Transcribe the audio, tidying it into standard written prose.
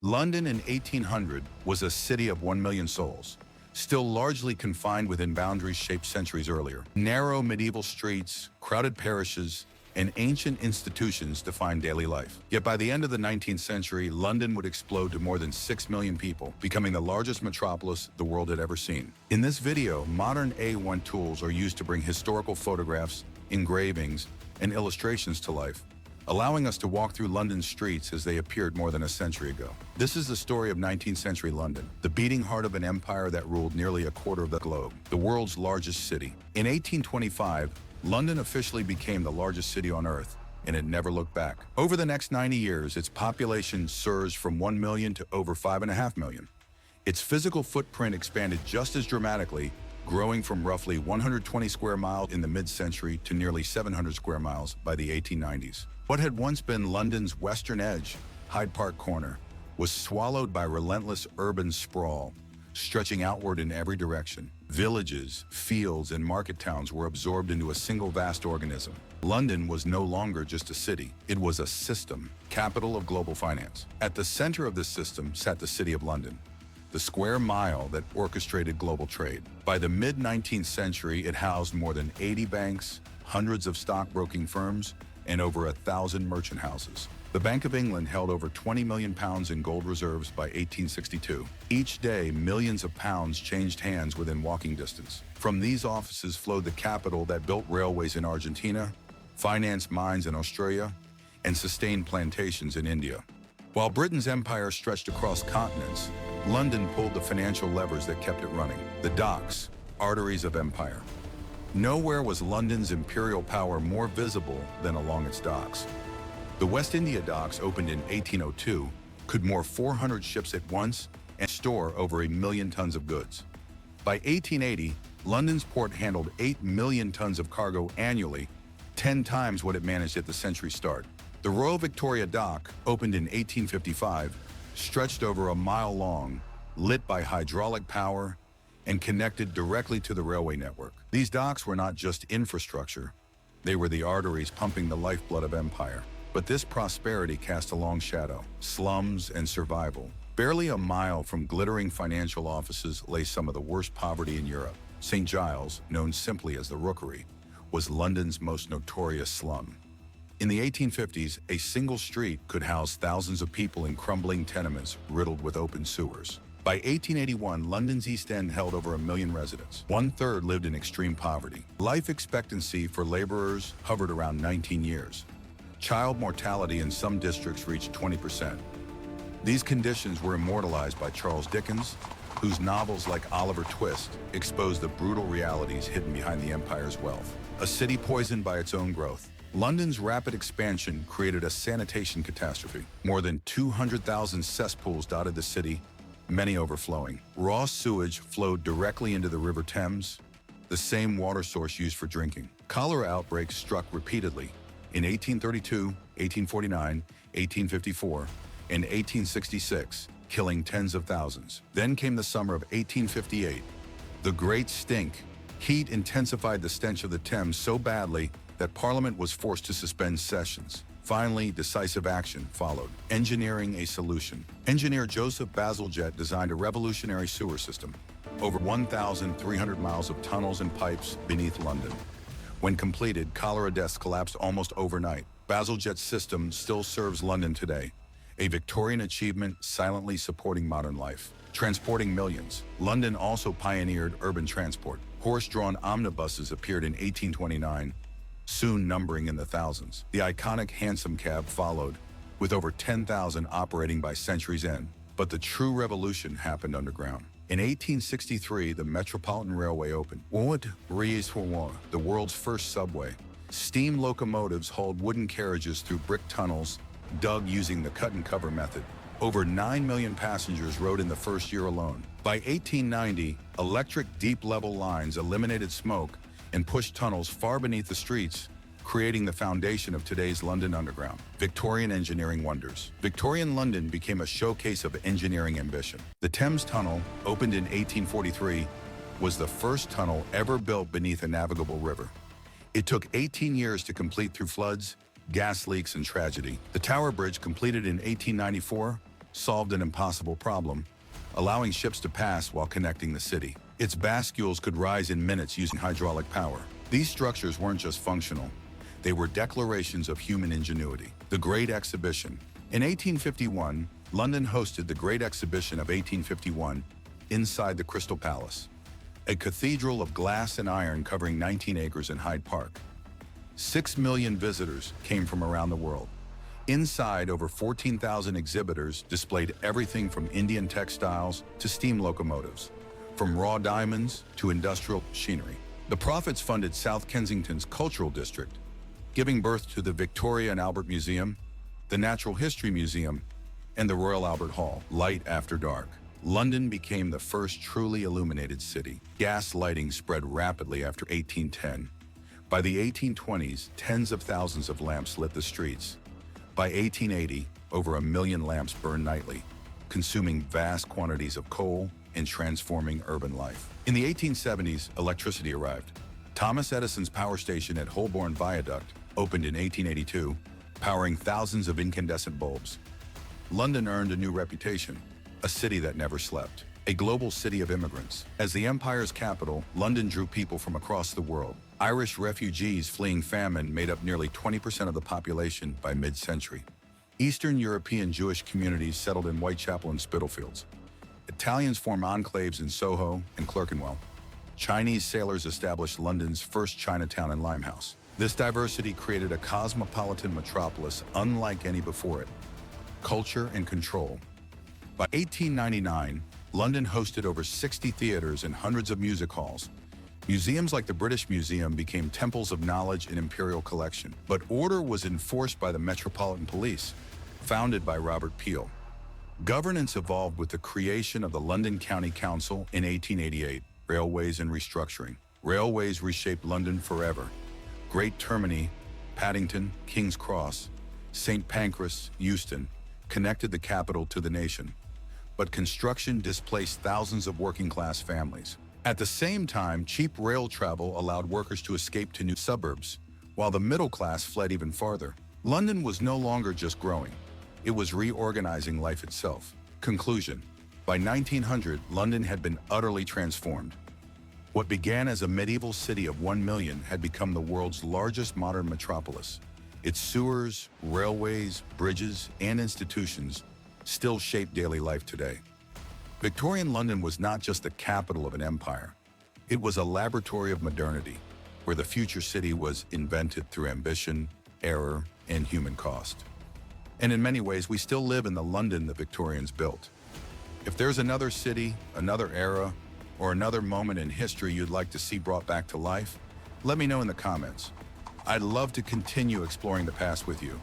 London in 1800 was a city of 1 million souls, still largely confined within boundaries shaped centuries earlier. Narrow medieval streets, crowded parishes, and ancient institutions defined daily life. Yet by the end of the 19th century, London would explode to more than 6 million people, becoming the largest metropolis the world had ever seen. In this video, modern A1 tools are used to bring historical photographs, engravings, and illustrations to life, allowing us to walk through London's streets as they appeared more than a century ago. This is the story of 19th century London, the beating heart of an empire that ruled nearly a quarter of the globe, the world's largest city. In 1825, London officially became the largest city on Earth, and it never looked back. Over the next 90 years, its population surged from 1 million to over 5.5 million. Its physical footprint expanded just as dramatically, growing from roughly 120 square miles in the mid-century to nearly 700 square miles by the 1890s. What had once been London's western edge, Hyde Park Corner, was swallowed by relentless urban sprawl, stretching outward in every direction. Villages, fields, and market towns were absorbed into a single vast organism. London was no longer just a city. It was a system, capital of global finance. At the center of this system sat the City of London, the square mile that orchestrated global trade. By the mid-19th century, it housed more than 80 banks, hundreds of stockbroking firms, and over 1,000 merchant houses. The Bank of England held over 20 million pounds in gold reserves by 1862. Each day, millions of pounds changed hands within walking distance. From these offices flowed the capital that built railways in Argentina, financed mines in Australia, and sustained plantations in India. While Britain's empire stretched across continents, London pulled the financial levers that kept it running. The docks, arteries of empire. Nowhere was London's imperial power more visible than along its docks. The West India docks, opened in 1802, could moor 400 ships at once and store over 1 million tons of goods. By 1880, London's port handled 8 million tons of cargo annually, 10 times what it managed at the century's start. The Royal Victoria Dock, opened in 1855, stretched over a mile long, lit by hydraulic power, and connected directly to the railway network. These docks were not just infrastructure, they were the arteries pumping the lifeblood of empire. But this prosperity cast a long shadow. Slums and survival. Barely a mile from glittering financial offices lay some of the worst poverty in Europe. St. Giles, known simply as the Rookery, was London's most notorious slum. In the 1850s, a single street could house thousands of people in crumbling tenements riddled with open sewers. By 1881, London's East End held over 1 million residents. 1/3 lived in extreme poverty. Life expectancy for laborers hovered around 19 years. Child mortality in some districts reached 20%. These conditions were immortalized by Charles Dickens, whose novels like Oliver Twist exposed the brutal realities hidden behind the empire's wealth. A city poisoned by its own growth. London's rapid expansion created a sanitation catastrophe. More than 200,000 cesspools dotted the city, many overflowing. Raw sewage flowed directly into the River Thames, the same water source used for drinking. Cholera outbreaks struck repeatedly in 1832, 1849, 1854, and 1866, killing tens of thousands. Then came the summer of 1858. The Great Stink. Heat intensified the stench of the Thames so badly that Parliament was forced to suspend sessions. Finally, decisive action followed. Engineering a solution. Engineer Joseph Bazalgette designed a revolutionary sewer system. Over 1,300 miles of tunnels and pipes beneath London. When completed, cholera deaths collapsed almost overnight. Bazalgette's system still serves London today, a Victorian achievement silently supporting modern life. Transporting millions. London also pioneered urban transport. Horse-drawn omnibuses appeared in 1829, soon numbering in the thousands. The iconic hansom cab followed, with over 10,000 operating by century's end. But the true revolution happened underground. In 1863, the Metropolitan Railway opened. The world's first subway. Steam locomotives hauled wooden carriages through brick tunnels, dug using the cut-and-cover method. Over 9 million passengers rode in the first year alone. By 1890, electric deep-level lines eliminated smoke and pushed tunnels far beneath the streets, creating the foundation of today's London Underground. Victorian engineering wonders. Victorian London became a showcase of engineering ambition. The Thames Tunnel, opened in 1843, was the first tunnel ever built beneath a navigable river. It took 18 years to complete through floods, gas leaks, and tragedy. The Tower Bridge, completed in 1894, solved an impossible problem, allowing ships to pass while connecting the city. Its bascules could rise in minutes using hydraulic power. These structures weren't just functional, they were declarations of human ingenuity. The Great Exhibition. In 1851, London hosted the Great Exhibition of 1851 inside the Crystal Palace, a cathedral of glass and iron covering 19 acres in Hyde Park. 6 million visitors came from around the world. Inside, over 14,000 exhibitors displayed everything from Indian textiles to steam locomotives, from raw diamonds to industrial machinery. The profits funded South Kensington's cultural district, giving birth to the Victoria and Albert Museum, the Natural History Museum, and the Royal Albert Hall. Light after dark. London became the first truly illuminated city. Gas lighting spread rapidly after 1810. By the 1820s, tens of thousands of lamps lit the streets. By 1880, over 1 million lamps burned nightly, consuming vast quantities of coal and transforming urban life. In the 1870s, electricity arrived. Thomas Edison's power station at Holborn Viaduct opened in 1882, powering thousands of incandescent bulbs. London earned a new reputation, a city that never slept, a global city of immigrants. As the empire's capital, London drew people from across the world. Irish refugees fleeing famine made up nearly 20% of the population by mid-century. Eastern European Jewish communities settled in Whitechapel and Spitalfields. Italians formed enclaves in Soho and Clerkenwell. Chinese sailors established London's first Chinatown and Limehouse. This diversity created a cosmopolitan metropolis unlike any before it. Culture and control. By 1899, London hosted over 60 theaters and hundreds of music halls. Museums like the British Museum became temples of knowledge and imperial collection. But order was enforced by the Metropolitan Police, founded by Robert Peel. Governance evolved with the creation of the London County Council in 1888. Railways and restructuring. Railways reshaped London forever. Great Termini, Paddington, King's Cross, St. Pancras, Euston, connected the capital to the nation. But construction displaced thousands of working-class families. At the same time, cheap rail travel allowed workers to escape to new suburbs, while the middle class fled even farther. London was no longer just growing. It was reorganizing life itself. Conclusion. By 1900, London had been utterly transformed. What began as a medieval city of 1 million had become the world's largest modern metropolis. Its sewers, railways, bridges, and institutions still shape daily life today. Victorian London was not just the capital of an empire. It was a laboratory of modernity, where the future city was invented through ambition, error, and human cost. And in many ways, we still live in the London the Victorians built. If there's another city, another era, or another moment in history you'd like to see brought back to life, let me know in the comments. I'd love to continue exploring the past with you.